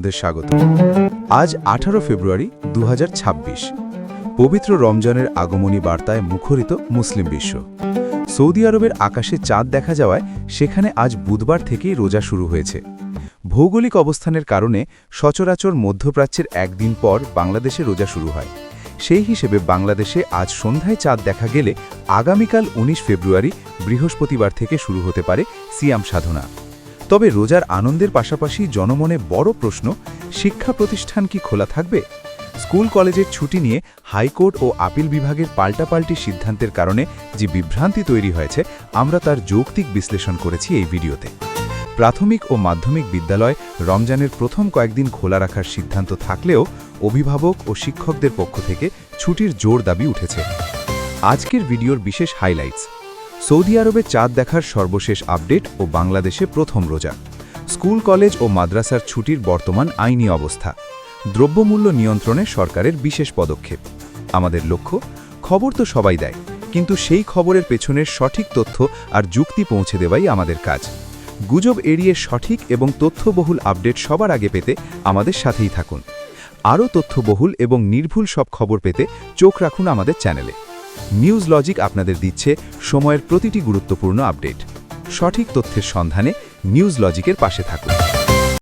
আপনাদের স্বাগত। আজ 18 ফেব্রুয়ারি 2026। পবিত্র রমজানের আগমনী বার্তায় মুখরিত মুসলিম বিশ্ব। সৌদি আরবের আকাশে চাঁদ দেখা যাওয়ায় সেখানে আজ বুধবার থেকেই রোজা শুরু হয়েছে। ভৌগোলিক অবস্থানের কারণে সচরাচর মধ্যপ্রাচ্যের একদিন পর বাংলাদেশে রোজা শুরু হয়। সেই হিসেবে বাংলাদেশে আজ সন্ধ্যায় চাঁদ দেখা গেলে আগামীকাল 19 ফেব্রুয়ারি বৃহস্পতিবার থেকে শুরু হতে পারে সিয়াম সাধনা। তবে রোজার আনন্দের পাশাপাশি জনমনে বড় প্রশ্ন, শিক্ষা প্রতিষ্ঠান কি খোলা থাকবে? স্কুল কলেজের ছুটি নিয়ে হাইকোর্ট ও আপিল বিভাগের পাল্টাপাল্টি সিদ্ধান্তের কারণে যে বিভ্রান্তি তৈরি হয়েছে, আমরা তার যৌক্তিক বিশ্লেষণ করেছি এই ভিডিওতে। প্রাথমিক ও মাধ্যমিক বিদ্যালয় রমজানের প্রথম কয়েকদিন খোলা রাখার সিদ্ধান্ত থাকলেও অভিভাবক ও শিক্ষকদের পক্ষ থেকে ছুটির জোর দাবি উঠেছে। আজকের ভিডিওর বিশেষ হাইলাইটস: সৌদি আরবে চাঁদ দেখার সর্বশেষ আপডেট ও বাংলাদেশে প্রথম রোজা, স্কুল কলেজ ও মাদ্রাসার ছুটির বর্তমান আইনি অবস্থা, দ্রব্যমূল্য নিয়ন্ত্রণে সরকারের বিশেষ পদক্ষেপ। আমাদের লক্ষ্য, খবর তো সবাই দেয়, কিন্তু সেই খবরের পেছনের সঠিক তথ্য আর যুক্তি পৌঁছে দেওয়াই আমাদের কাজ। গুজব এড়িয়ে সঠিক এবং তথ্যবহুল আপডেট সবার আগে পেতে আমাদের সাথেই থাকুন। আরও তথ্যবহুল এবং নির্ভুল সব খবর পেতে চোখ রাখুন আমাদের চ্যানেলে। নিউজ লজিক আপনাদের দিচ্ছে সময়ের প্রতিটি গুরুত্বপূর্ণ আপডেট। সঠিক তথ্যের সন্ধানে নিউজ লজিকের পাশে থাকুন।